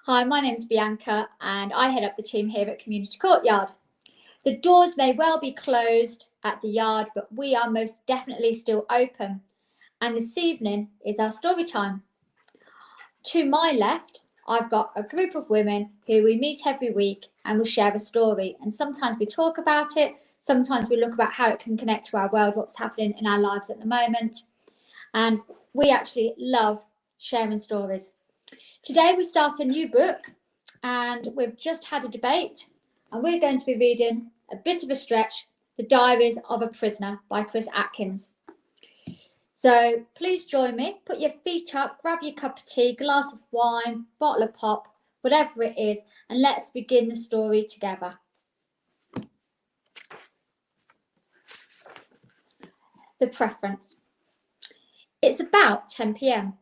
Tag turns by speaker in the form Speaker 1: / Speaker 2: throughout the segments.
Speaker 1: Hi, my name's Bianca and I head up the team here at Community Courtyard. The doors may well be closed at the yard, but we are most definitely still open. And this evening is our story time. To my left, I've got a group of women who we meet every week and we share a story. And sometimes we talk about it, sometimes we look about how it can connect to our world, what's happening in our lives at the moment. And we actually love sharing stories. Today we start a new book and we've just had a debate and we're going to be reading a bit of a stretch, The Diaries of a Prisoner by Chris Atkins. So please join me, put your feet up, grab your cup of tea, glass of wine, bottle of pop, whatever it is, and let's begin the story together. The preference. It's about 10 p.m.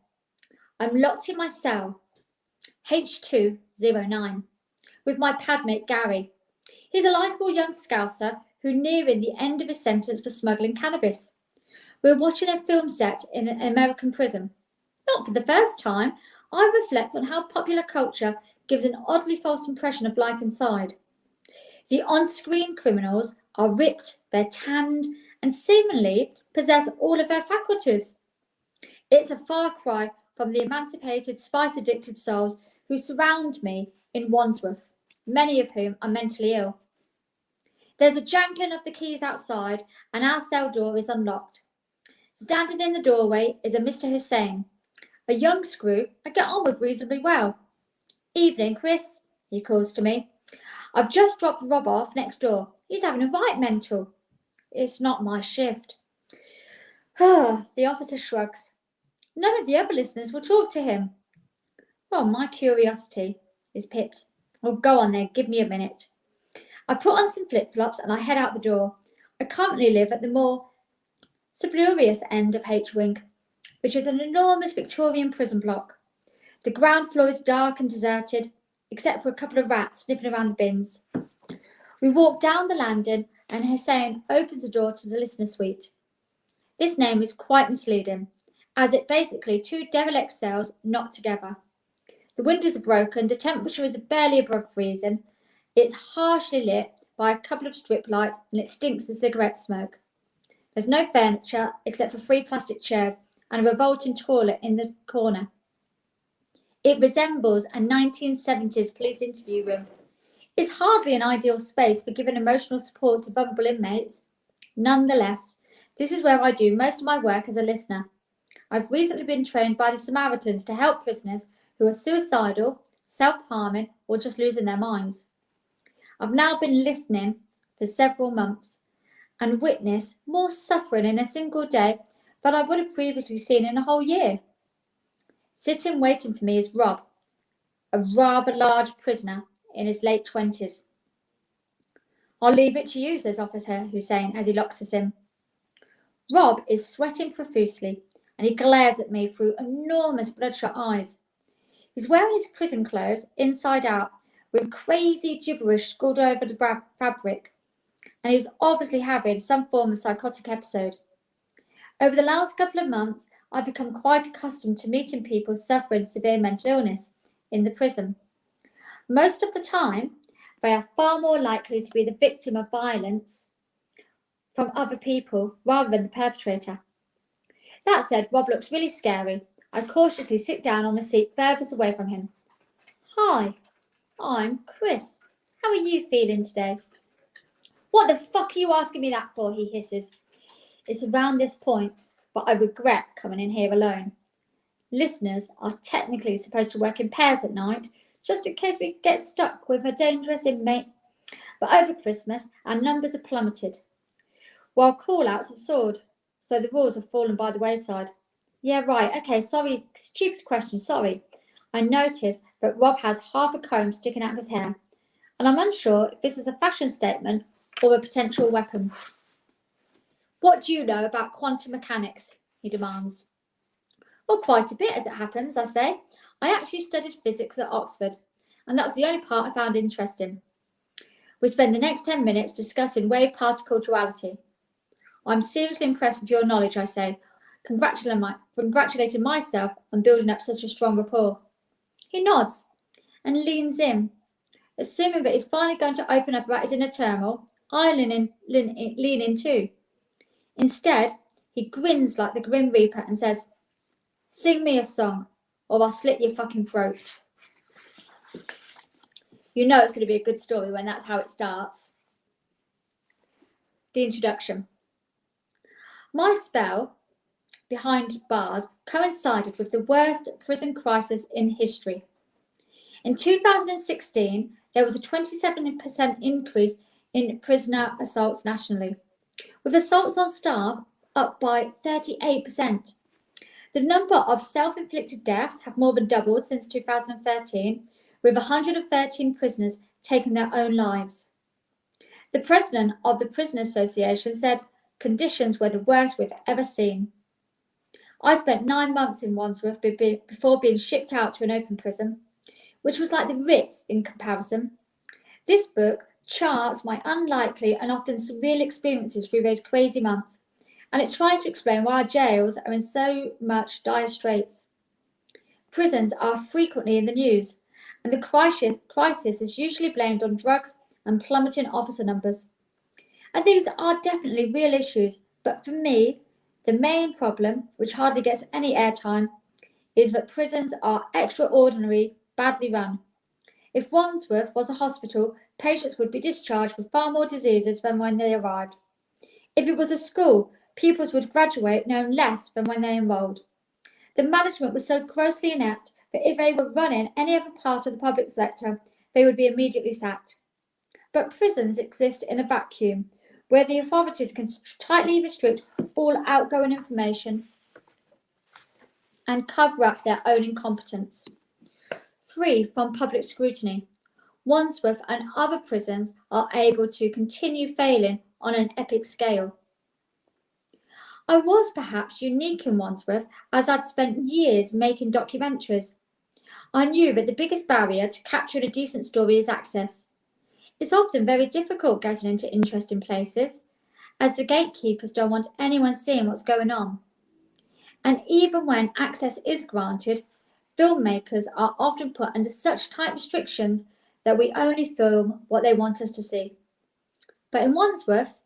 Speaker 1: I'm locked in my cell, H209, with my padmate Gary. He's a likeable young scouser who's nearing the end of his sentence for smuggling cannabis. We're watching a film set in an American prison. Not for the first time, I reflect on how popular culture gives an oddly false impression of life inside. The on-screen criminals are ripped, they're tanned, and seemingly possess all of their faculties. It's a far cry from the emancipated, spice-addicted souls who surround me in Wandsworth, many of whom are mentally ill. There's a jangling of the keys outside, and our cell door is unlocked. Standing in the doorway is a Mr. Hussein, a young screw I get on with reasonably well. "Evening, Chris," he calls to me. "I've just dropped Rob off next door. He's having a right mental." "It's not my shift." The officer shrugs. "None of the other listeners will talk to him." Well, my curiosity is pipped. "Oh, go on then, give me a minute." I put on some flip-flops and I head out the door. I currently live at the more suburbious end of H-Wing, which is an enormous Victorian prison block. The ground floor is dark and deserted, except for a couple of rats sniffing around the bins. We walk down the landing and Hussein opens the door to the listener suite. This name is quite misleading, as it's basically two devil-X cells knocked together. The windows are broken, the temperature is barely above freezing, it's harshly lit by a couple of strip lights and it stinks of cigarette smoke. There's no furniture except for 3 plastic chairs and a revolting toilet in the corner. It resembles a 1970s police interview room. It's hardly an ideal space for giving emotional support to vulnerable inmates. Nonetheless, this is where I do most of my work as a listener. I've recently been trained by the Samaritans to help prisoners who are suicidal, self-harming, or just losing their minds. I've now been listening for several months and witnessed more suffering in a single day than I would have previously seen in a whole year. Sitting waiting for me is Rob, a rather large prisoner in his late 20s. "I'll leave it to you," says Officer Hussein as he locks us in. Rob is sweating profusely and he glares at me through enormous bloodshot eyes. He's wearing his prison clothes inside out with crazy gibberish scrawled over the fabric, and he's obviously having some form of psychotic episode. Over the last couple of months, I've become quite accustomed to meeting people suffering severe mental illness in the prison. Most of the time, they are far more likely to be the victim of violence from other people rather than the perpetrator. That said, Rob looks really scary. I cautiously sit down on the seat furthest away from him. "Hi, I'm Chris. How are you feeling today?" "What the fuck are you asking me that for?" he hisses. It's around this point, but I regret coming in here alone. Listeners are technically supposed to work in pairs at night, just in case we get stuck with a dangerous inmate. But over Christmas, our numbers have plummeted, while call-outs have soared, so the rules have fallen by the wayside. Yeah, right, okay, sorry, stupid question, sorry. I notice that Rob has half a comb sticking out of his hair, and I'm unsure if this is a fashion statement or a potential weapon. "What do you know about quantum mechanics?" he demands. "Well, quite a bit, as it happens," I say. "I actually studied physics at Oxford, and that was the only part I found interesting." We spend the next 10 minutes discussing wave particle duality. "I'm seriously impressed with your knowledge," I say, congratulating myself on building up such a strong rapport. He nods, and leans in, assuming that he's finally going to open up about his inner turmoil. I lean in too. Instead, he grins like the Grim Reaper and says, "Sing me a song, or I'll slit your fucking throat." You know it's going to be a good story when that's how it starts. The introduction. My spell behind bars coincided with the worst prison crisis in history. In 2016, there was a 27% increase in prisoner assaults nationally, with assaults on staff up by 38%. The number of self-inflicted deaths have more than doubled since 2013, with 113 prisoners taking their own lives. The president of the Prison Association said conditions were the worst we've ever seen. I spent 9 months in Wandsworth before being shipped out to an open prison, which was like the Ritz in comparison. This book charts my unlikely and often surreal experiences through those crazy months, and it tries to explain why our jails are in so much dire straits. Prisons are frequently in the news, and the crisis is usually blamed on drugs and plummeting officer numbers. And these are definitely real issues, but for me, the main problem, which hardly gets any airtime, is that prisons are extraordinarily badly run. If Wandsworth was a hospital, patients would be discharged with far more diseases than when they arrived. If it was a school, pupils would graduate knowing less than when they enrolled. The management was so grossly inept that if they were running any other part of the public sector, they would be immediately sacked. But prisons exist in a vacuum, where the authorities can tightly restrict all outgoing information and cover up their own incompetence. Free from public scrutiny, Wandsworth and other prisons are able to continue failing on an epic scale. I was perhaps unique in Wandsworth, as I'd spent years making documentaries. I knew that the biggest barrier to capturing a decent story is access. It's often very difficult getting into interesting places, as the gatekeepers don't want anyone seeing what's going on. And even when access is granted, filmmakers are often put under such tight restrictions that we only film what they want us to see. But in Wandsworth,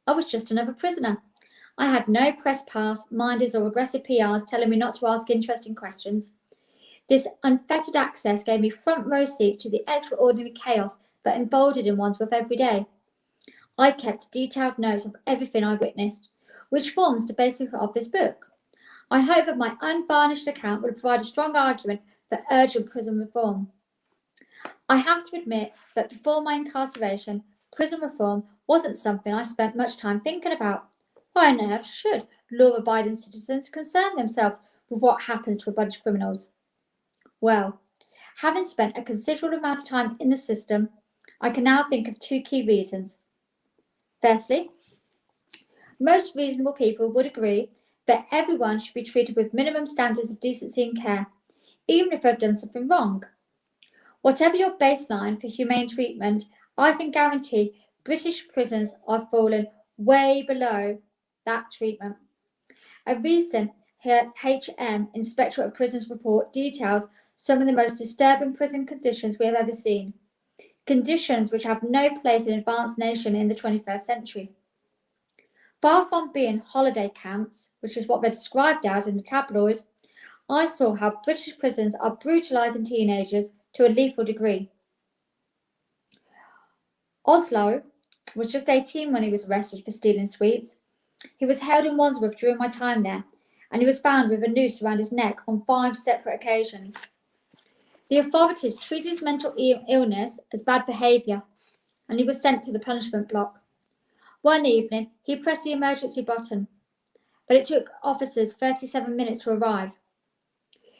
Speaker 1: I was just another prisoner. I had no press pass, minders or aggressive PRs telling me not to ask interesting questions. This unfettered access gave me front row seats to the extraordinary chaos that unfolded in Wandsworth every day. I kept detailed notes of everything I witnessed, which forms the basis of this book. I hope that my unvarnished account will provide a strong argument for urgent prison reform. I have to admit that before my incarceration, prison reform wasn't something I spent much time thinking about. Why on earth should law-abiding citizens concern themselves with what happens to a bunch of criminals? Well, having spent a considerable amount of time in the system, I can now think of 2 key reasons. Firstly, most reasonable people would agree that everyone should be treated with minimum standards of decency and care, even if they've done something wrong. Whatever your baseline for humane treatment, I can guarantee British prisons are falling way below that treatment. A recent HM Inspector of Prisons report details some of the most disturbing prison conditions we have ever seen. Conditions which have no place in an advanced nation in the 21st century. Far from being holiday camps, which is what they're described as in the tabloids, I saw how British prisons are brutalising teenagers to a lethal degree. Oslo was just 18 when he was arrested for stealing sweets. He was held in Wandsworth during my time there, and he was found with a noose around his neck on 5 separate occasions. The authorities treated his mental illness as bad behaviour, and he was sent to the punishment block. One evening, he pressed the emergency button, but it took officers 37 minutes to arrive.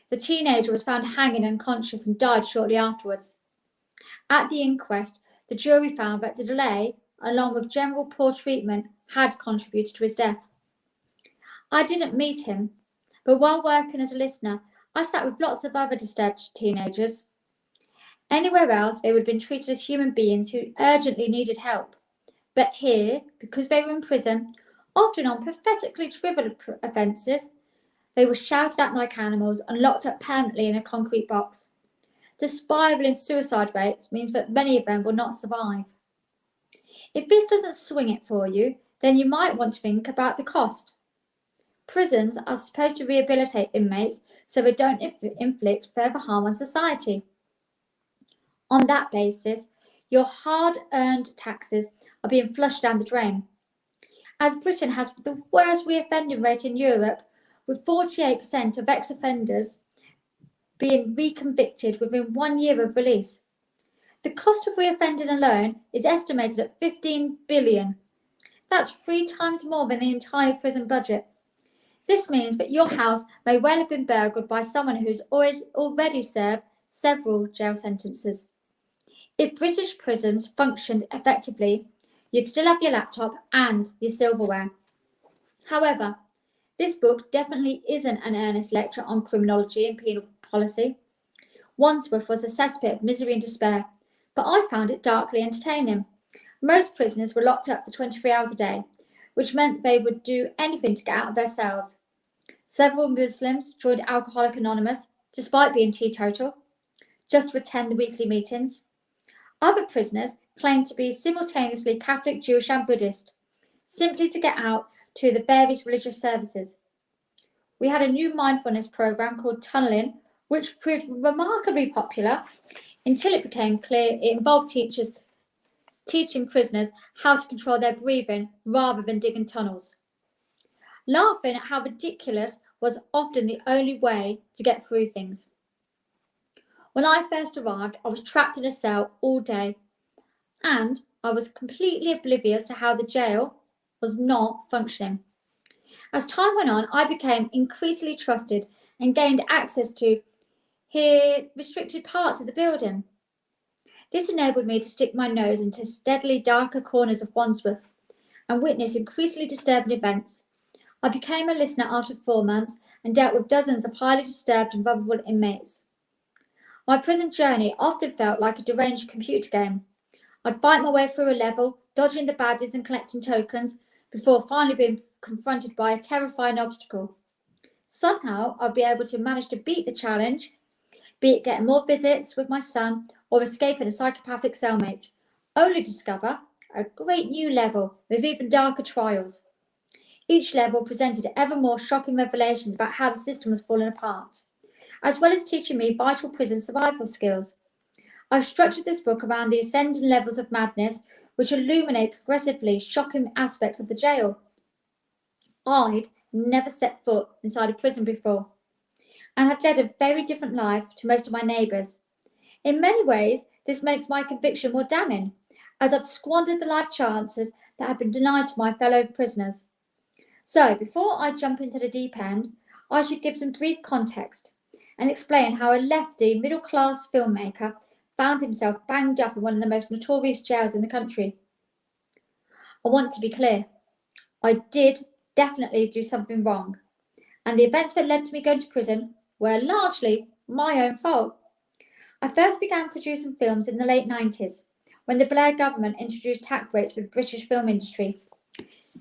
Speaker 1: The teenager was found hanging unconscious and died shortly afterwards. At the inquest, the jury found that the delay, along with general poor treatment, had contributed to his death. I didn't meet him, but while working as a listener, I sat with lots of other disturbed teenagers. Anywhere else, they would have been treated as human beings who urgently needed help. But here, because they were in prison, often on pathetically trivial offences, they were shouted at like animals and locked up permanently in a concrete box. The spiral in suicide rates means that many of them will not survive. If this doesn't swing it for you, then you might want to think about the cost. Prisons are supposed to rehabilitate inmates so they don't inflict further harm on society. On that basis, your hard-earned taxes are being flushed down the drain. As Britain has the worst reoffending rate in Europe, with 48% of ex-offenders being reconvicted within 1 year of release. The cost of reoffending alone is estimated at $15 billion. That's 3 times more than the entire prison budget. This means that your house may well have been burgled by someone who's already served several jail sentences. If British prisons functioned effectively, you'd still have your laptop and your silverware. However, this book definitely isn't an earnest lecture on criminology and penal policy. Wandsworth was a cesspit of misery and despair, but I found it darkly entertaining. Most prisoners were locked up for 23 hours a day, which meant they would do anything to get out of their cells. Several Muslims joined Alcoholics Anonymous, despite being teetotal, just to attend the weekly meetings. Other prisoners claimed to be simultaneously Catholic, Jewish and Buddhist, simply to get out to the various religious services. We had a new mindfulness program called Tunnelling, which proved remarkably popular until it became clear it involved teachers teaching prisoners how to control their breathing rather than digging tunnels. Laughing at how ridiculous was often the only way to get through things. When I first arrived, I was trapped in a cell all day, and I was completely oblivious to how the jail was not functioning. As time went on, I became increasingly trusted and gained access to restricted parts of the building. This enabled me to stick my nose into steadily darker corners of Wandsworth and witness increasingly disturbing events. I became a listener after 4 months and dealt with dozens of highly disturbed and vulnerable inmates. My prison journey often felt like a deranged computer game. I'd fight my way through a level, dodging the baddies and collecting tokens, before finally being confronted by a terrifying obstacle. Somehow I'd be able to manage to beat the challenge, be it getting more visits with my son or escaping a psychopathic cellmate, only to discover a great new level with even darker trials. Each level presented ever more shocking revelations about how the system was falling apart, as well as teaching me vital prison survival skills. I've structured this book around the ascending levels of madness which illuminate progressively shocking aspects of the jail. I'd never set foot inside a prison before, and had led a very different life to most of my neighbours. In many ways, this makes my conviction more damning, as I'd squandered the life chances that had been denied to my fellow prisoners. So, before I jump into the deep end, I should give some brief context and explain how a lefty, middle-class filmmaker found himself banged up in one of the most notorious jails in the country. I want to be clear. I did definitely do something wrong, and the events that led to me going to prison were largely my own fault. I first began producing films in the late 90s, when the Blair government introduced tax breaks for the British film industry.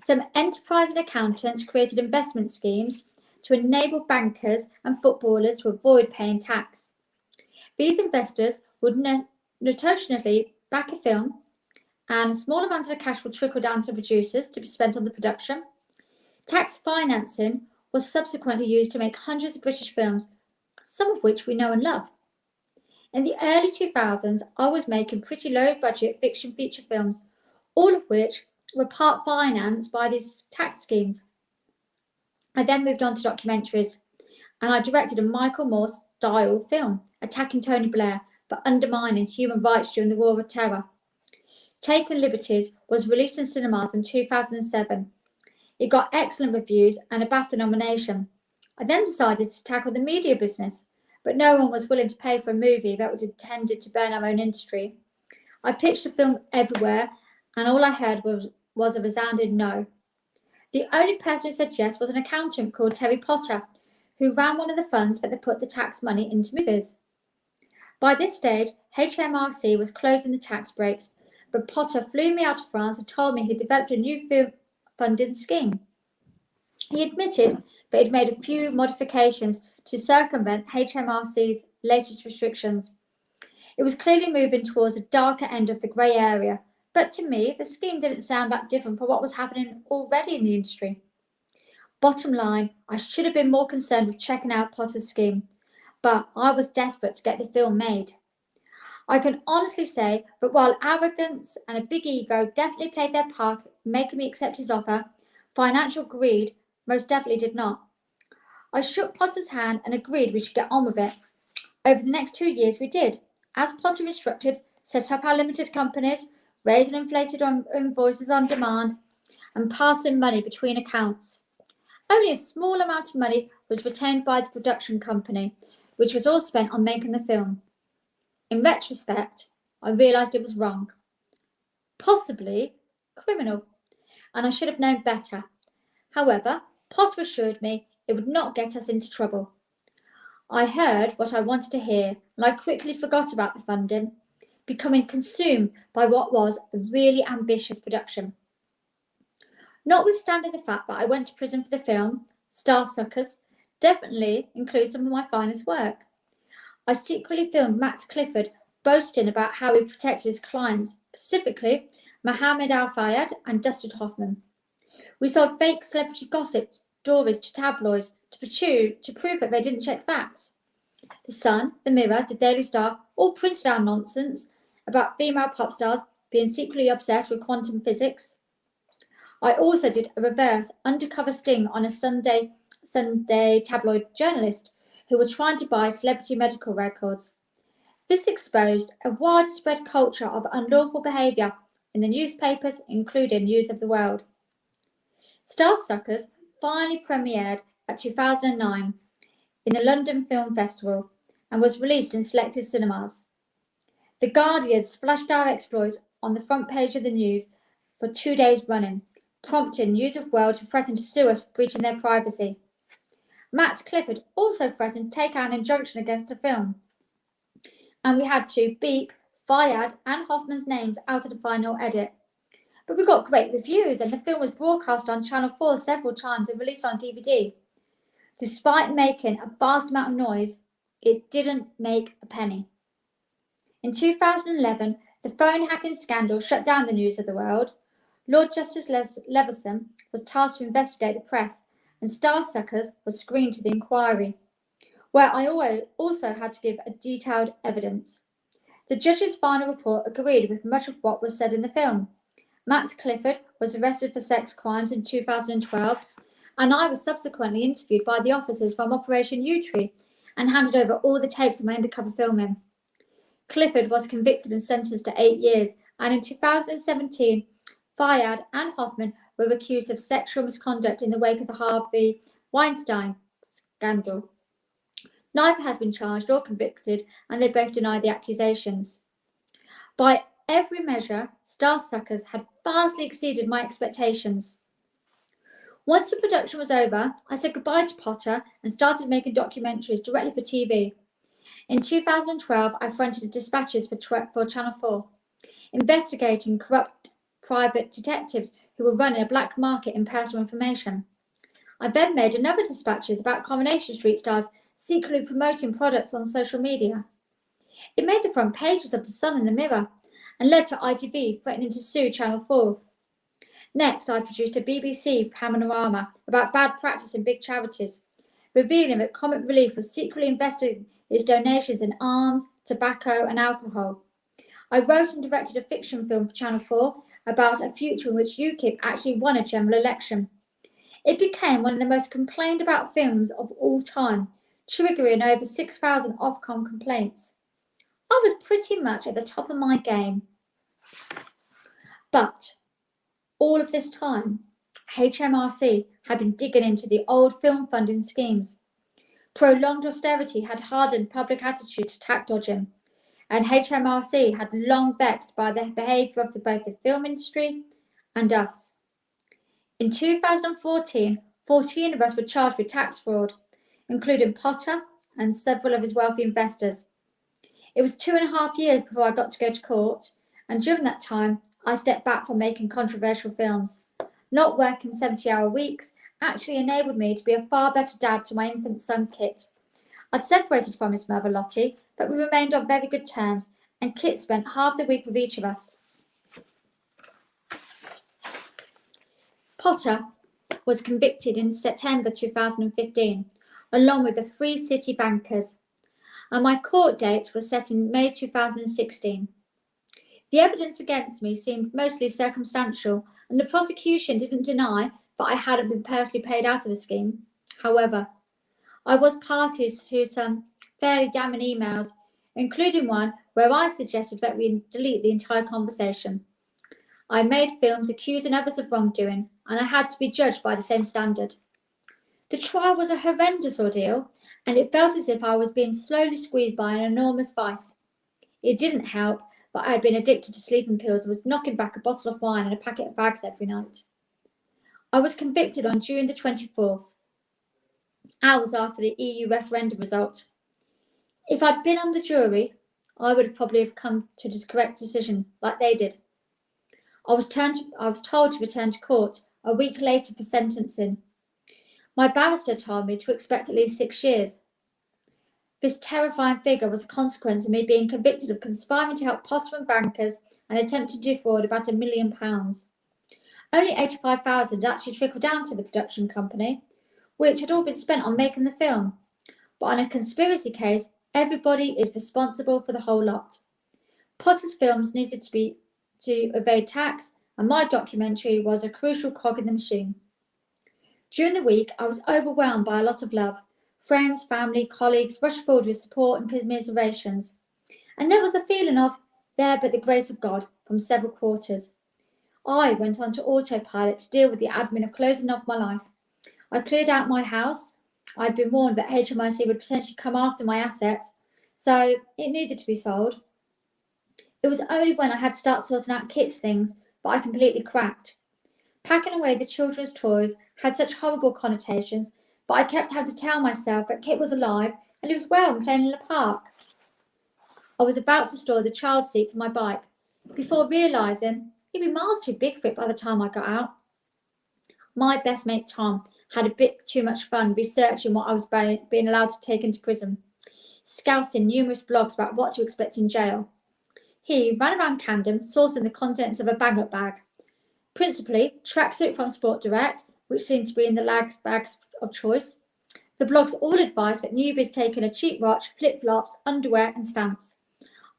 Speaker 1: Some enterprising accountants created investment schemes to enable bankers and footballers to avoid paying tax. These investors would notoriously back a film, and a small amount of the cash would trickle down to the producers to be spent on the production. Tax financing was subsequently used to make hundreds of British films, some of which we know and love. In the early 2000s, I was making pretty low-budget fiction feature films, all of which were part financed by these tax schemes. I then moved on to documentaries, and I directed a Michael Moore-style film attacking Tony Blair for undermining human rights during the War of Terror. Taken Liberties was released in cinemas in 2007. It got excellent reviews and a BAFTA nomination. I then decided to tackle the media business, but no one was willing to pay for a movie that was intended to burn our own industry. I pitched the film everywhere, and all I heard was a resounding no. The only person who said yes was an accountant called Terry Potter, who ran one of the funds that put the tax money into movies. By this stage, HMRC was closing the tax breaks, but Potter flew me out to France and told me he developed a new film funding scheme. He admitted that he'd made a few modifications to circumvent HMRC's latest restrictions. It was clearly moving towards the darker end of the grey area, but to me, the scheme didn't sound that different from what was happening already in the industry. Bottom line, I should have been more concerned with checking out Potter's scheme, but I was desperate to get the film made. I can honestly say that while arrogance and a big ego definitely played their part in making me accept his offer, financial greed most definitely did not. I shook Potter's hand and agreed we should get on with it. Over the next 2 years we did, as Potter instructed, set up our limited companies, raised and inflated invoices on demand, and passing money between accounts. Only a small amount of money was retained by the production company, which was all spent on making the film. In retrospect, I realised it was wrong, possibly criminal, and I should have known better. However, Potter assured me it would not get us into trouble. I heard what I wanted to hear, and I quickly forgot about the funding, becoming consumed by what was a really ambitious production. Notwithstanding the fact that I went to prison for the film, Starsuckers definitely includes some of my finest work. I secretly filmed Max Clifford boasting about how he protected his clients, specifically Mohammed Al-Fayed and Dustin Hoffman. We sold fake celebrity gossip stories to tabloids to prove that they didn't check facts. The Sun, the Mirror, the Daily Star all printed our nonsense about female pop stars being secretly obsessed with quantum physics. I also did a reverse undercover sting on a Sunday tabloid journalist who were trying to buy celebrity medical records. This exposed a widespread culture of unlawful behaviour in the newspapers, including News of the World. Starsuckers finally premiered at 2009 in the London Film Festival and was released in selected cinemas. The Guardian splashed our exploits on the front page of the news for 2 days running, prompting News of the World to threaten to sue us for breaching their privacy. Max Clifford also threatened to take out an injunction against the film, and we had to beep Fayed and Hoffman's names out of the final edit. But we got great reviews, and the film was broadcast on Channel 4 several times and released on DVD. Despite making a vast amount of noise, it didn't make a penny. In 2011, the phone hacking scandal shut down the News of the World. Lord Justice Leveson was tasked to investigate the press, and Starsuckers was screened to the inquiry, where I also had to give a detailed evidence. The judge's final report agreed with much of what was said in the film. Max Clifford was arrested for sex crimes in 2012, and I was subsequently interviewed by the officers from Operation Yewtree and handed over all the tapes of my undercover filming. Clifford was convicted and sentenced to 8 years, and in 2017, Fayed and Hoffman were accused of sexual misconduct in the wake of the Harvey Weinstein scandal. Neither has been charged or convicted, and they both deny the accusations. By every measure, Starsuckers had vastly exceeded my expectations. Once the production was over, I said goodbye to Potter and started making documentaries directly for TV. In 2012, I fronted dispatches for Channel 4, investigating corrupt private detectives who were running a black market in personal information. I then made another dispatches about Coronation Street stars secretly promoting products on social media. It made the front pages of The Sun and The Mirror, and led to ITV threatening to sue Channel 4. Next, I produced a BBC panorama about bad practice in big charities, revealing that Comic Relief was secretly investing its donations in arms, tobacco, and alcohol. I wrote and directed a fiction film for Channel 4 about a future in which UKIP actually won a general election. It became one of the most complained about films of all time, triggering over 6,000 Ofcom complaints. I was pretty much at the top of my game. But all of this time, HMRC had been digging into the old film funding schemes. Prolonged austerity had hardened public attitude to tax dodging, and HMRC had long vexed by the behaviour of both the film industry and us. In 2014, 14 of us were charged with tax fraud, including Potter and several of his wealthy investors. It was 2.5 years before I got to go to court, and during that time, I stepped back from making controversial films. Not working 70-hour weeks actually enabled me to be a far better dad to my infant son, Kit. I'd separated from his mother, Lottie, but we remained on very good terms, and Kit spent half the week with each of us. Potter was convicted in September 2015, along with the 3 city bankers, and my court date was set in May 2016. The evidence against me seemed mostly circumstantial, and the prosecution didn't deny that I hadn't been personally paid out of the scheme. However, I was party to some fairly damning emails, including one where I suggested that we delete the entire conversation. I made films accusing others of wrongdoing, and I had to be judged by the same standard. The trial was a horrendous ordeal, and it felt as if I was being slowly squeezed by an enormous vice. It didn't help that I had been addicted to sleeping pills and was knocking back a bottle of wine and a packet of fags every night. I was convicted on June the 24th, hours after the EU referendum result. If I'd been on the jury, I would probably have come to the correct decision, like they did. I was told to return to court a week later for sentencing. My barrister told me to expect at least 6 years. This terrifying figure was a consequence of me being convicted of conspiring to help Potter and bankers and attempt to defraud about £1 million. Only £85,000 actually trickled down to the production company, which had all been spent on making the film. But on a conspiracy case, everybody is responsible for the whole lot. Potter's films needed to evade tax, and my documentary was a crucial cog in the machine. During the week, I was overwhelmed by a lot of love. Friends, family, colleagues rushed forward with support and commiserations. And there was a feeling of, there but the grace of God, from several quarters. I went on to autopilot to deal with the admin of closing off my life. I cleared out my house. I'd been warned that HMRC would potentially come after my assets, so it needed to be sold. It was only when I had to start sorting out Kit's things that I completely cracked. Packing away the children's toys had such horrible connotations, but I kept having to tell myself that Kit was alive and he was well and playing in the park. I was about to store the child seat for my bike, before realising he'd be miles too big for it by the time I got out. My best mate Tom had a bit too much fun researching what I was being allowed to take into prison, scouting numerous blogs about what to expect in jail. He ran around Camden sourcing the contents of a bang-up bag, principally tracksuit from Sport Direct, which seemed to be in the bags of choice. The blogs all advised that newbies taking a cheap watch, flip-flops, underwear and stamps.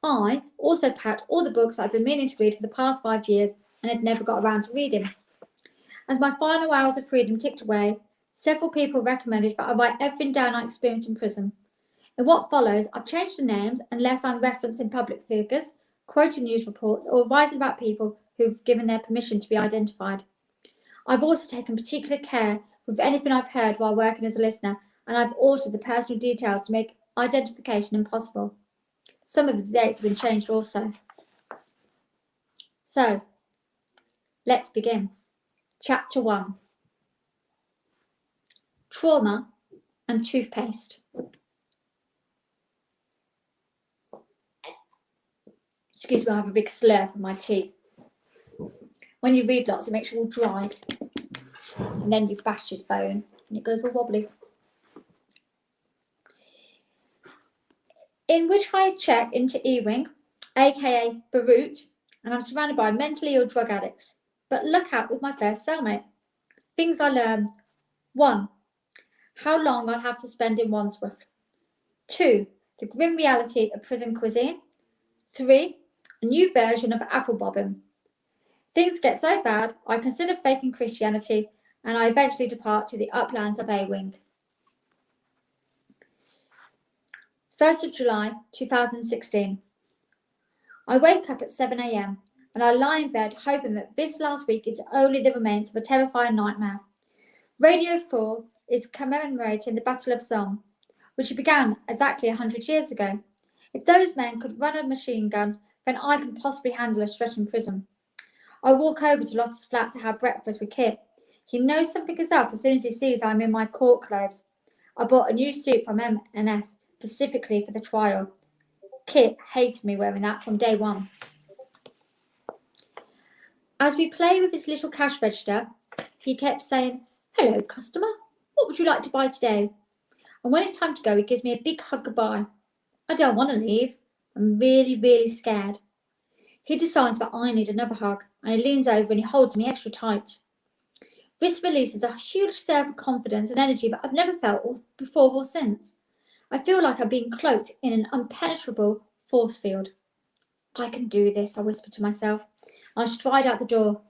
Speaker 1: I also packed all the books that I'd been meaning to read for the past 5 years and had never got around to reading. As my final hours of freedom ticked away, several people recommended that I write everything down I experienced in prison. In what follows, I've changed the names unless I'm referencing public figures, quoting news reports, or writing about people who've given their permission to be identified. I've also taken particular care with anything I've heard while working as a listener, and I've altered the personal details to make identification impossible. Some of the dates have been changed also. So, let's begin. Chapter 1. Trauma and toothpaste. Excuse me, I have a big slurp of my tea. When you read lots, it makes you all dry. And then you bash his bone and it goes all wobbly. In which I check into Ewing, aka Beirut, and I'm surrounded by mentally ill drug addicts. But look out with my first cellmate. Things I learned. 1. How long I'd have to spend in Wandsworth. 2. The grim reality of prison cuisine. 3. A new version of apple bobbing. Things get so bad, I consider faking Christianity, and I eventually depart to the uplands of A-Wing. 1st of July 2016. I wake up at 7 a.m. and I lie in bed hoping that this last week is only the remains of a terrifying nightmare. Radio 4 is commemorating the Battle of Somme, which began exactly 100 years ago. If those men could run a machine guns, then I can possibly handle a stretch in prison. I walk over to Lotta's flat to have breakfast with Kit. He knows something is up as soon as he sees I'm in my court clothes. I bought a new suit from M&S specifically for the trial. Kit hated me wearing that from day one. As we play with his little cash register, he kept saying, "Hello, customer. What would you like to buy today?" And when it's time to go, he gives me a big hug goodbye. I don't want to leave. I'm really, really scared. He decides that I need another hug, and he leans over and he holds me extra tight. This releases a huge surge of confidence and energy that I've never felt before or since. I feel like I'm being cloaked in an impenetrable force field. I can do this, I whisper to myself. I stride out the door.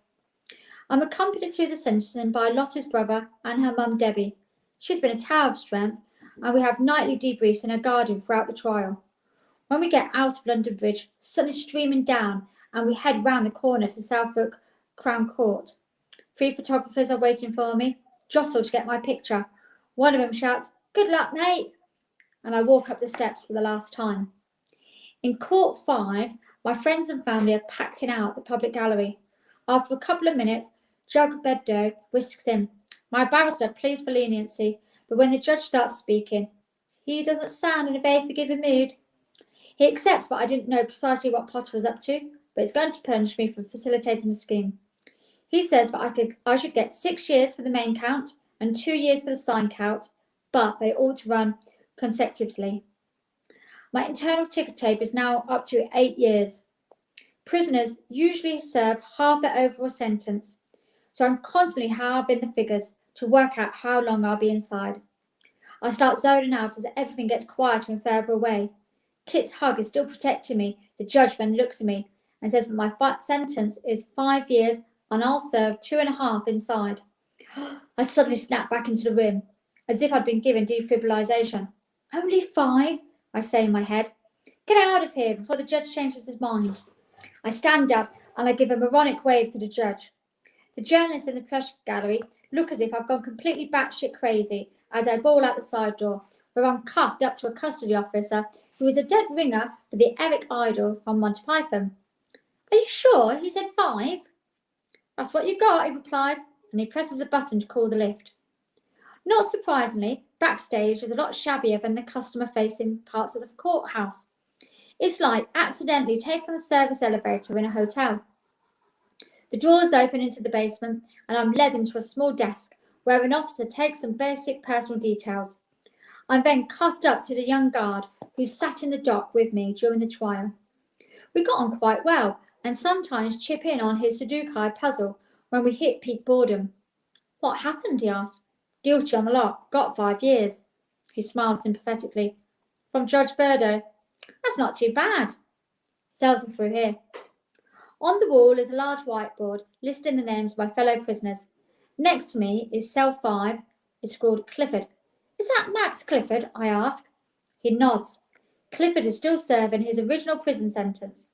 Speaker 1: I'm accompanied to the sentencing by Lotta's brother and her mum Debbie. She's been a tower of strength, and we have nightly debriefs in her garden throughout the trial. When we get out of London Bridge, the sun is streaming down, and we head round the corner to Southwark Crown Court. 3 photographers are waiting for me, jostle to get my picture. One of them shouts, "Good luck, mate," and I walk up the steps for the last time. In Court 5, my friends and family are packing out the public gallery. After a couple of minutes, Judge Beddoe whisks in, "My barrister pleads for leniency, but when the judge starts speaking, he doesn't sound in a very forgiving mood." He accepts that I didn't know precisely what Potter was up to, but he's going to punish me for facilitating the scheme. He says that I should get 6 years for the main count and 2 years for the sign count, but they ought to run consecutively. My internal ticker tape is now up to 8 years. Prisoners usually serve half their overall sentence, so I'm constantly halving the figures to work out how long I'll be inside. I start zoning out as everything gets quieter and further away. Kit's hug is still protecting me. The judge then looks at me and says that my sentence is 5 years and I'll serve 2.5 inside. I suddenly snap back into the room, as if I'd been given defibrillation. "Only 5, I say in my head. "Get out of here before the judge changes his mind." I stand up and I give a moronic wave to the judge. The journalists in the press gallery look as if I've gone completely batshit crazy as I bawl out the side door, where I'm cuffed up to a custody officer who is a dead ringer for the Eric Idle from Monty Python. "Are you sure he said 5? "That's what you got," he replies, and he presses a button to call the lift. Not surprisingly, backstage is a lot shabbier than the customer-facing parts of the courthouse. It's like accidentally taking the service elevator in a hotel. The doors open into the basement, and I'm led into a small desk where an officer takes some basic personal details. I'm then cuffed up to the young guard who sat in the dock with me during the trial. We got on quite well, and sometimes chip in on his Sudoku puzzle when we hit peak boredom. "What happened?" he asked. "Guilty on the lot. Got 5 years. He smiled sympathetically. "From Judge Beddoe." "That's not too bad." "Cells are through here." On the wall is a large whiteboard listing the names of my fellow prisoners. Next to me is cell 5. It's scrawled Clifford. "Is that Max Clifford?" I ask. He nods. Clifford is still serving his original prison sentence,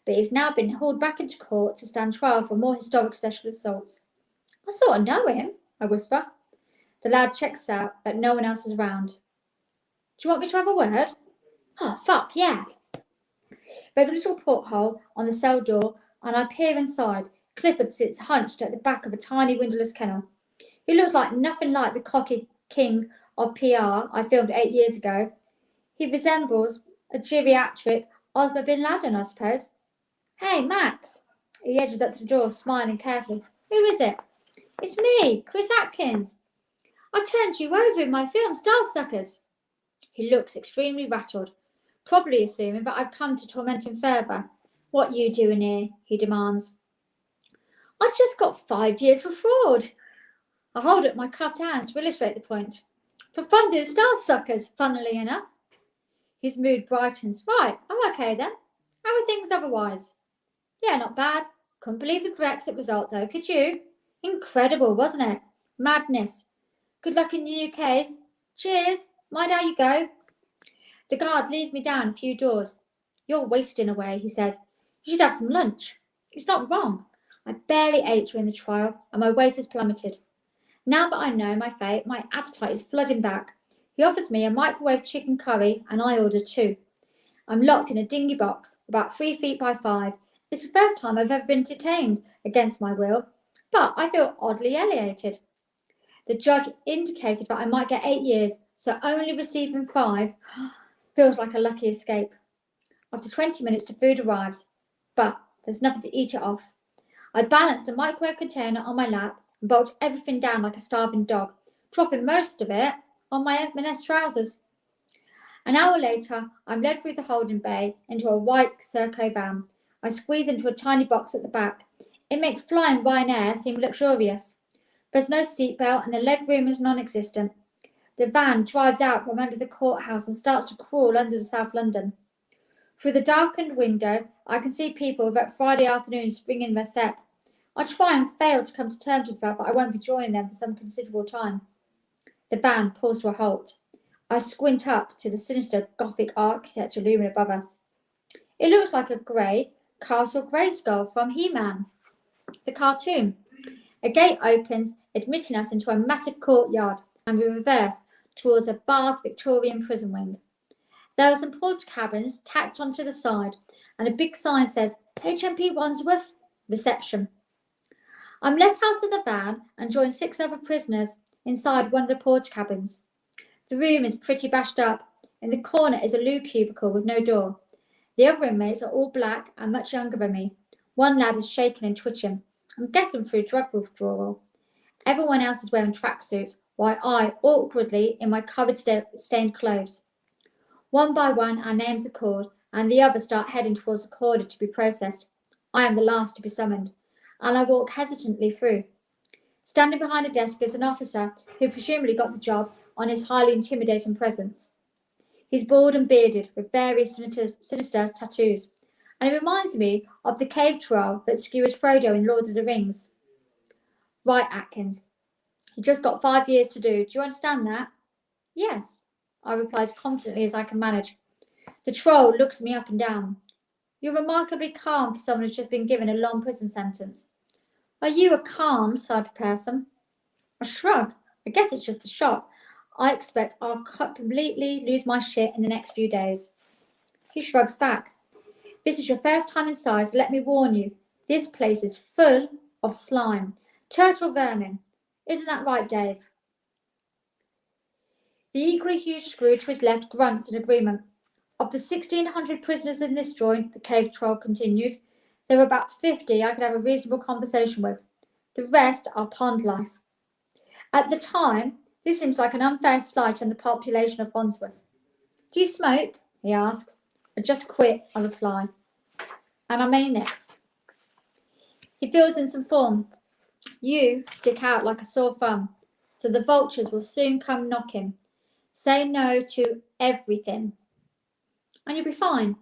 Speaker 1: but he's now been hauled back into court to stand trial for more historic sexual assaults. "I sort of know him," I whisper. The lad checks out that no one else is around. "Do you want me to have a word?" "Oh, fuck, yeah." There's a little porthole on the cell door, and I peer inside. Clifford sits hunched at the back of a tiny windowless kennel. He looks like nothing like the cocky king of PR I filmed 8 years ago. He resembles a geriatric Osama bin Laden, I suppose. "Hey, Max." He edges up to the door, smiling carefully. "Who is it?" "It's me, Chris Atkins. I turned you over in my film Starsuckers." He looks extremely rattled, probably assuming that I've come to torment him further. "What you doing here?" he demands. "I just got 5 years for fraud." I hold up my cuffed hands to illustrate the point. "For funding Starsuckers, funnily enough." His mood brightens. "Right, I'm okay then. How are things otherwise?" "Yeah, not bad. Couldn't believe the Brexit result though, could you? Incredible, wasn't it? Madness. Good luck in your new case. Cheers. Mind how you go." The guard leads me down a few doors. "You're wasting away," he says. "You should have some lunch." He's not wrong. I barely ate during the trial, and my weight has plummeted. Now that I know my fate, my appetite is flooding back. He offers me a microwave chicken curry, and I order 2. I'm locked in a dingy box, about 3 feet by 5. It's the first time I've ever been detained against my will, but I feel oddly elated. The judge indicated that I might get 8 years, so only receiving 5 feels like a lucky escape. After 20 minutes, the food arrives, but there's nothing to eat it off. I balanced a microwave container on my lap and bolted everything down like a starving dog, dropping most of it on my M&S trousers. An hour later, I'm led through the holding bay into a white Serco van. I squeeze into a tiny box at the back. It makes flying Ryanair seem luxurious. There's no seatbelt and the legroom is non-existent. The van drives out from under the courthouse and starts to crawl under South London. Through the darkened window, I can see people that Friday afternoon springing their step. I try and fail to come to terms with that, but I won't be joining them for some considerable time. The van pulls to a halt. I squint up to the sinister Gothic architecture looming above us. It looks like a grey Castle Grayskull from He-Man, the cartoon. A gate opens, admitting us into a massive courtyard, and we reverse towards a vast Victorian prison wing. There are some porter cabins tacked onto the side, and a big sign says, HMP Wandsworth, reception. I'm let out of the van and join 6 other prisoners inside one of the porter cabins. The room is pretty bashed up. In the corner is a loo cubicle with no door. The other inmates are all black and much younger than me. One lad is shaking and twitching. I'm guessing through drug withdrawal. Everyone else is wearing tracksuits, while I, awkwardly, in my covered stained clothes. One by one, our names are called, and the others start heading towards the corridor to be processed. I am the last to be summoned, and I walk hesitantly through. Standing behind a desk is an officer who presumably got the job on his highly intimidating presence. He's bald and bearded, with various sinister tattoos, and he reminds me of the cave troll that skewers Frodo in Lord of the Rings. Right, Atkins. You just got 5 years to do. Do you understand that? Yes, I reply as confidently as I can manage. The troll looks me up and down. You're remarkably calm for someone who's just been given a long prison sentence. Are you a calm side person? I shrug. I guess it's just a shock. I expect I'll completely lose my shit in the next few days. He shrugs back. This is your first time inside, so let me warn you. This place is full of slime. Turtle vermin. Isn't that right, Dave? The equally huge screw to his left grunts in agreement. Of the 1,600 prisoners in this joint, the cave troll continues, there are about 50 I could have a reasonable conversation with. The rest are pond life. At the time, this seems like an unfair slight on the population of Wandsworth. Do you smoke? He asks. I just quit, I reply. And I mean it. He fills in some form. You stick out like a sore thumb, so the vultures will soon come knocking. Say no to everything, and you'll be fine.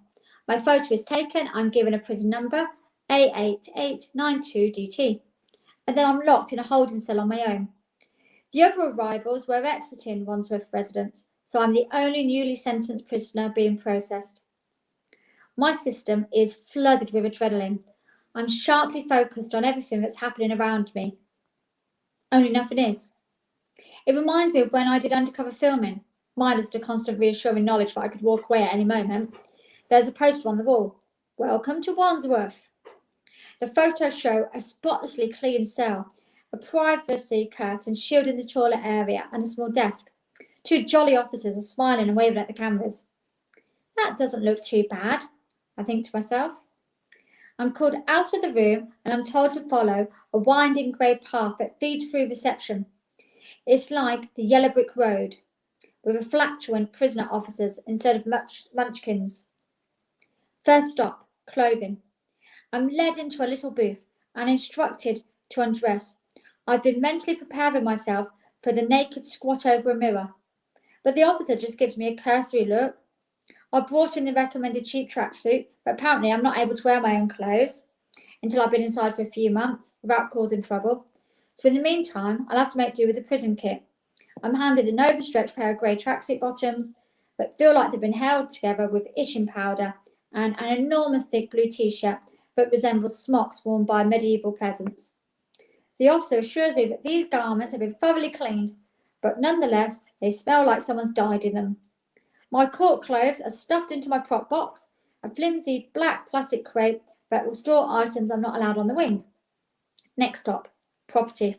Speaker 1: My photo is taken, I'm given a prison number, A8892DT, and then I'm locked in a holding cell on my own. The other arrivals were exiting Wandsworth residents, so I'm the only newly sentenced prisoner being processed. My system is flooded with adrenaline. I'm sharply focused on everything that's happening around me. Only nothing is. It reminds me of when I did undercover filming, minus the constant reassuring knowledge that I could walk away at any moment. There's a poster on the wall. Welcome to Wandsworth. The photos show a spotlessly clean cell, a privacy curtain shielding the toilet area, and a small desk. 2 jolly officers are smiling and waving at the cameras. That doesn't look too bad, I think to myself. I'm called out of the room and I'm told to follow a winding grey path that feeds through reception. It's like the yellow brick road, with a flatulent prisoner officers instead of munchkins. First stop, clothing. I'm led into a little booth and instructed to undress. I've been mentally preparing myself for the naked squat over a mirror, but the officer just gives me a cursory look. I brought in the recommended cheap tracksuit, but apparently I'm not able to wear my own clothes until I've been inside for a few months without causing trouble. So in the meantime, I'll have to make do with the prison kit. I'm handed an overstretched pair of grey tracksuit bottoms that feel like they've been held together with itching powder, and an enormous thick blue t-shirt that resembles smocks worn by medieval peasants. The officer assures me that these garments have been thoroughly cleaned, but nonetheless they smell like someone's died in them. My court clothes are stuffed into my prop box, a flimsy black plastic crate that will store items I'm not allowed on the wing. Next stop, property.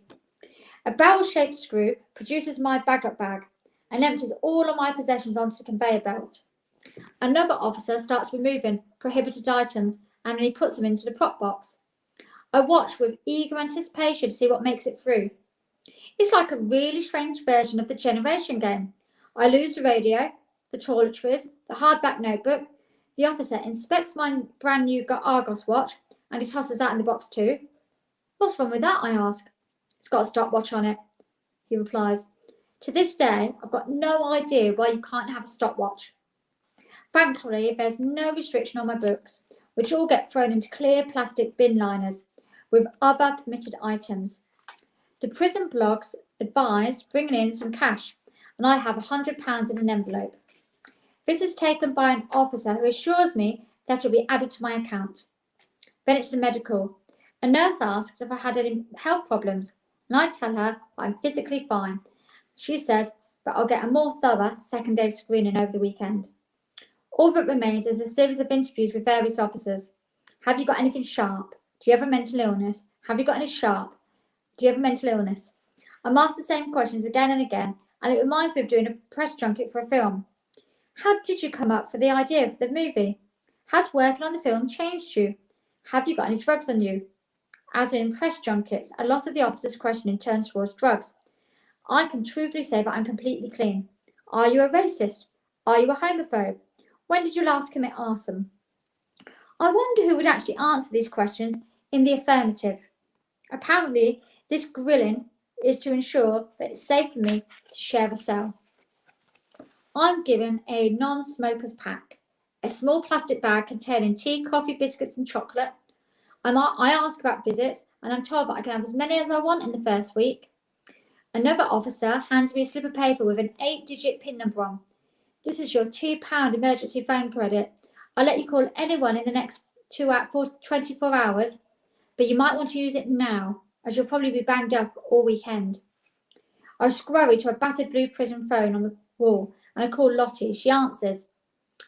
Speaker 1: A barrel-shaped screw produces my bag-up bag and empties all of my possessions onto the conveyor belt. Another officer starts removing prohibited items and then he puts them into the prop box. I watch with eager anticipation to see what makes it through. It's like a really strange version of the Generation game. I lose the radio, the toiletries, the hardback notebook. The officer inspects my brand new Argos watch and he tosses that in the box too. What's wrong with that? I ask. It's got a stopwatch on it, he replies. To this day, I've got no idea why you can't have a stopwatch. Thankfully, there's no restriction on my books, which all get thrown into clear plastic bin liners with other permitted items. The prison blogs advised bringing in some cash, and I have £100 in an envelope. This is taken by an officer who assures me that it will be added to my account. Then it's the medical. A nurse asks if I had any health problems, and I tell her I'm physically fine. She says that I'll get a more thorough second-day screening over the weekend. All that remains is a series of interviews with various officers. Have you got anything sharp? Do you have a mental illness? Have you got any sharp? Do you have a mental illness? I'm asked the same questions again and again, and it reminds me of doing a press junket for a film. How did you come up for the idea for the movie? Has working on the film changed you? Have you got any drugs on you? As in press junkets, a lot of the officers' questioning turns towards drugs. I can truthfully say that I'm completely clean. Are you a racist? Are you a homophobe? When did you last commit arson? I wonder who would actually answer these questions in the affirmative. Apparently, this grilling is to ensure that it's safe for me to share a cell. I'm given a non-smoker's pack, a small plastic bag containing tea, coffee, biscuits and chocolate. I ask about visits and I'm told that I can have as many as I want in the first week. Another officer hands me a slip of paper with an 8-digit PIN number on. This is your £2 emergency phone credit. I'll let you call anyone in the next 24 hours, but you might want to use it now, as you'll probably be banged up all weekend. I scurry to a battered blue prison phone on the wall and I call Lottie. She answers.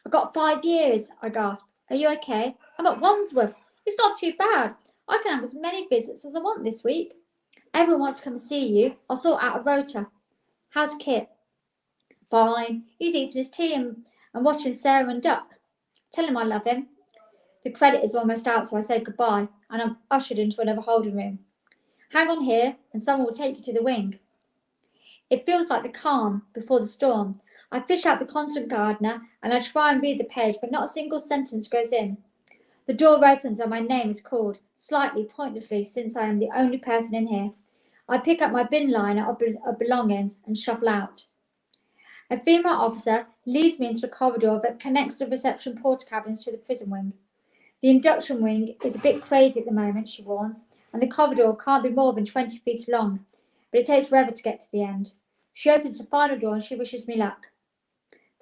Speaker 1: I've got 5 years, I gasp. Are you okay? I'm at Wandsworth. It's not too bad. I can have as many visits as I want this week. Everyone wants to come see you. I'll sort out a rota. How's Kit? Fine. He's eating his tea and watching Sarah and Duck. Tell him I love him. The credit is almost out, so I say goodbye and I'm ushered into another holding room. Hang on here and someone will take you to the wing. It feels like the calm before the storm. I fish out the constant gardener and I try and read the page, but not a single sentence goes in. The door opens and my name is called, slightly pointlessly since I am the only person in here. I pick up my bin liner of belongings and shuffle out. A female officer leads me into the corridor that connects the reception porter cabins to the prison wing. The induction wing is a bit crazy at the moment, she warns, and the corridor can't be more than 20 feet long, but it takes forever to get to the end. She opens the final door and she wishes me luck.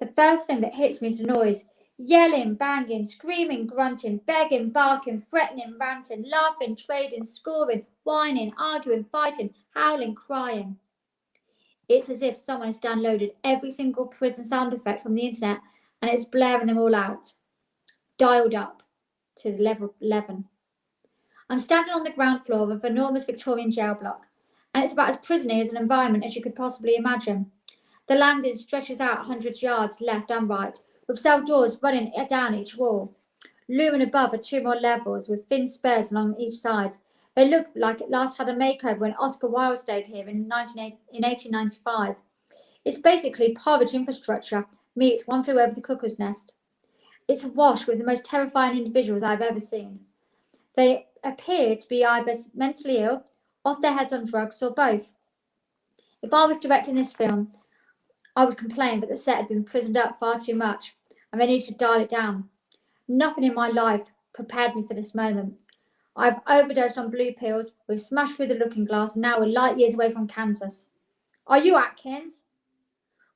Speaker 1: The first thing that hits me is the noise. Yelling, banging, screaming, grunting, begging, barking, threatening, ranting, laughing, trading, scoring, whining, arguing, fighting, howling, crying. It's as if someone has downloaded every single prison sound effect from the internet and it's blaring them all out. Dialed up to level 11. I'm standing on the ground floor of an enormous Victorian jail block, and it's about as prisony as an environment as you could possibly imagine. The landing stretches out 100 yards left and right, with cell doors running down each wall. Looming above are 2 more levels with thin spurs along each side. They look like it last had a makeover when Oscar Wilde stayed here in 1895. It's basically porridge infrastructure meets One Flew Over the Cuckoo's Nest. It's awash with the most terrifying individuals I've ever seen. They appear to be either mentally ill, off their heads on drugs, or both. If I was directing this film, I would complain that the set had been prisoned up far too much and they needed to dial it down. Nothing in my life prepared me for this moment. I've overdosed on blue pills, we've smashed through the looking glass, and now we're light years away from Kansas. Are you Atkins?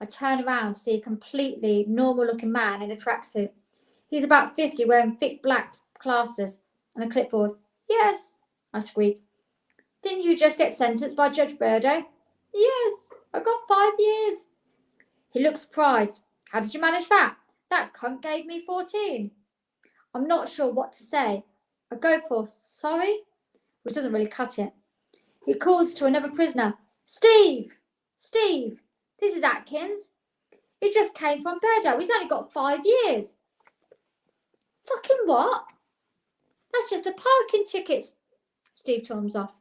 Speaker 1: I turn around to see a completely normal-looking man in a tracksuit. He's about 50, wearing thick black plasters and a clipboard. Yes, I squeak. Didn't you just get sentenced by Judge Birdo? Yes, I got 5 years. He looks surprised. How did you manage that? That cunt gave me 14. I'm not sure what to say. I go for sorry, which doesn't really cut it. He calls to another prisoner. Steve! Steve! This is Atkins. He just came from Birdo. He's only got 5 years. Fucking what? That's just a parking ticket. Steve storms off.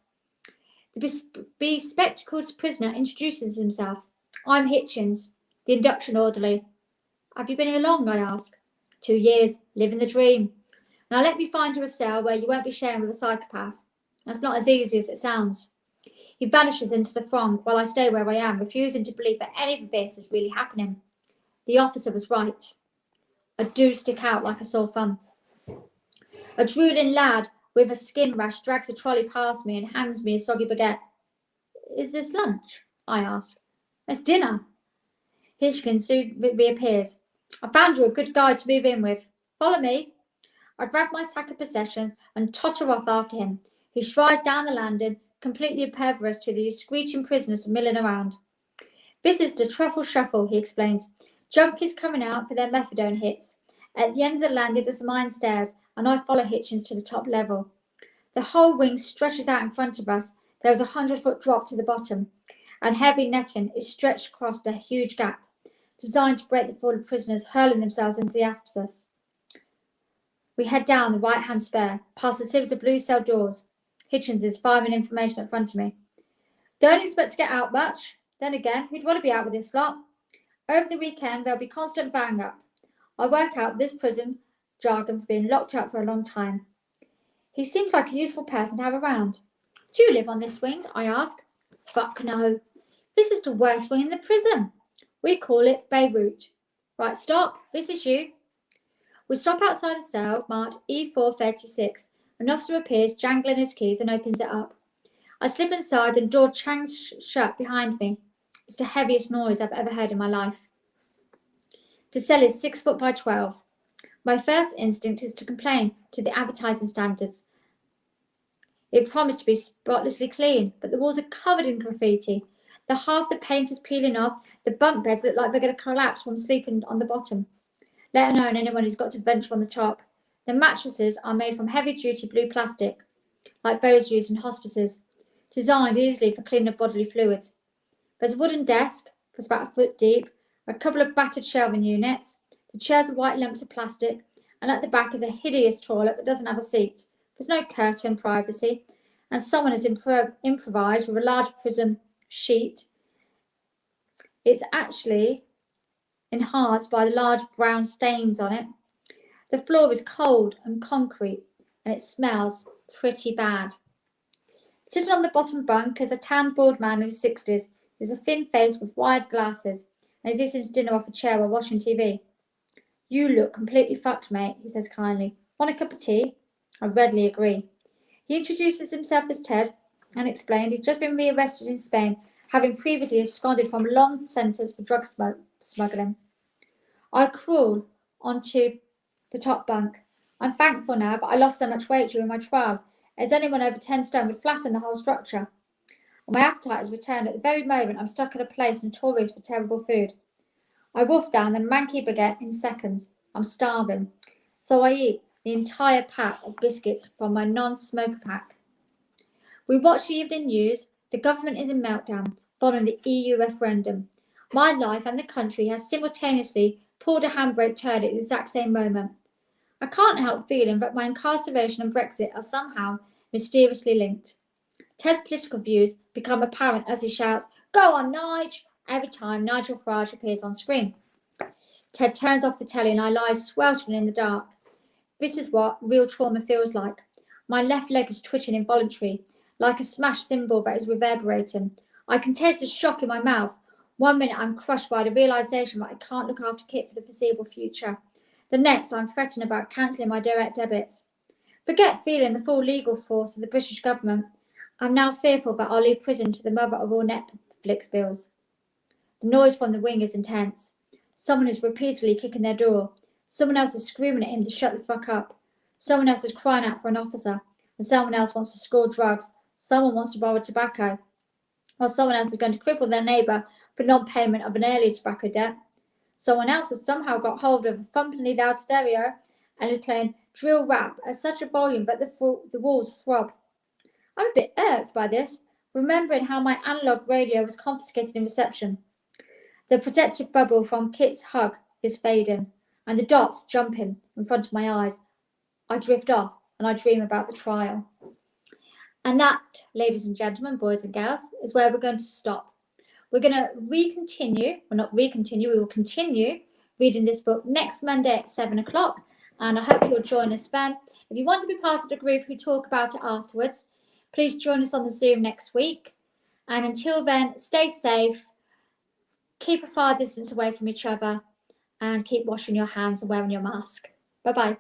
Speaker 1: The bespectacled prisoner introduces himself. I'm Hitchens, the induction orderly. Have you been here long? I ask. 2 years, living the dream. Now let me find you a cell where you won't be sharing with a psychopath. That's not as easy as it sounds. He vanishes into the throng while I stay where I am, refusing to believe that any of this is really happening. The officer was right. I do stick out like a sore thumb. A drooling lad with a skin rash drags a trolley past me and hands me a soggy baguette. Is this lunch? I ask. It's dinner. Hitchkin soon reappears. I found you a good guy to move in with. Follow me. I grab my sack of possessions and totter off after him. He strides down the landing, completely impervious to the screeching prisoners milling around. This is the truffle shuffle, he explains. Junkies coming out for their methadone hits. At the end of the landing, there's some iron stairs, and I follow Hitchens to the top level. The whole wing stretches out in front of us. There is a 100-foot drop to the bottom, and heavy netting is stretched across the huge gap, designed to break the fall of prisoners hurling themselves into the abscess. We head down the right-hand spare, past a series of blue cell doors. Hitchens is firing information in front of me. Don't expect to get out much. Then again, who'd want to be out with this lot? Over the weekend, there'll be constant bang-up. I work out this prison jargon for being locked up for a long time. He seems like a useful person to have around. Do you live on this wing? I ask. Fuck no. This is the worst wing in the prison. We call it Beirut. Right, stop. This is you. We stop outside a cell marked E436. An officer appears, jangling his keys, and opens it up. I slip inside and the door changs shut behind me. It's the heaviest noise I've ever heard in my life. The cell is 6 foot by 12. My first instinct is to complain to the advertising standards. It promised to be spotlessly clean, but the walls are covered in graffiti. Half the paint is peeling off. The bunk beds look like they're going to collapse from sleeping on the bottom, let alone anyone who's got to venture on the top. The mattresses are made from heavy-duty blue plastic, like those used in hospices, designed easily for cleaning of bodily fluids. There's a wooden desk, that's about a foot deep, a couple of battered shelving units. The chairs are white lumps of plastic, and at the back is a hideous toilet that doesn't have a seat. There's no curtain privacy, and someone has improvised with a large prism sheet. It's actually enhanced by the large brown stains on it. The floor is cold and concrete, and it smells pretty bad. Sitting on the bottom bunk is a tan, bald man in his 60s. He's a thin face with wide glasses, and he's eating his dinner off a chair while watching TV. You look completely fucked, mate, he says kindly. Want a cup of tea? I readily agree. He introduces himself as Ted and explained he'd just been rearrested in Spain, having previously absconded from a long sentence for drug smuggling. I crawl onto the top bunk. I'm thankful now, but I lost so much weight during my trial, as anyone over 10 stone would flatten the whole structure. My appetite has returned at the very moment I'm stuck in a place notorious for terrible food. I wolf down the manky baguette in seconds. I'm starving, so I eat the entire pack of biscuits from my non-smoker pack. We watch the evening news. The government is in meltdown following the EU referendum. My life and the country has simultaneously pulled a handbrake turn at the exact same moment. I can't help feeling that my incarceration and Brexit are somehow mysteriously linked. Ted's political views become apparent as he shouts, "Go on, Nige!" every time Nigel Farage appears on screen. Ted turns off the telly and I lie sweltering in the dark. This is what real trauma feels like. My left leg is twitching involuntarily, like a smashed cymbal that is reverberating. I can taste the shock in my mouth. 1 minute I'm crushed by the realisation that I can't look after Kit for the foreseeable future. The next I'm fretting about cancelling my direct debits. Forget feeling the full legal force of the British government. I'm now fearful that I'll leave prison to the mother of all Netflix bills. The noise from the wing is intense. Someone is repeatedly kicking their door. Someone else is screaming at him to shut the fuck up. Someone else is crying out for an officer. And someone else wants to score drugs. Someone wants to borrow tobacco. Or someone else is going to cripple their neighbour for non-payment of an earlier tobacco debt. Someone else has somehow got hold of a thumpingly loud stereo and is playing drill rap at such a volume that the walls throb. I'm a bit irked by this, remembering how my analogue radio was confiscated in reception. The protective bubble from Kit's hug is fading, and the dots jumping in front of my eyes. I drift off and I dream about the trial. And that, ladies and gentlemen, boys and girls, is where we're going to stop. We're going to we will continue reading this book next Monday at 7 o'clock. And I hope you'll join us then. If you want to be part of the group who talk about it afterwards, please join us on the Zoom next week. And until then, stay safe, keep a far distance away from each other, and keep washing your hands and wearing your mask. Bye-bye.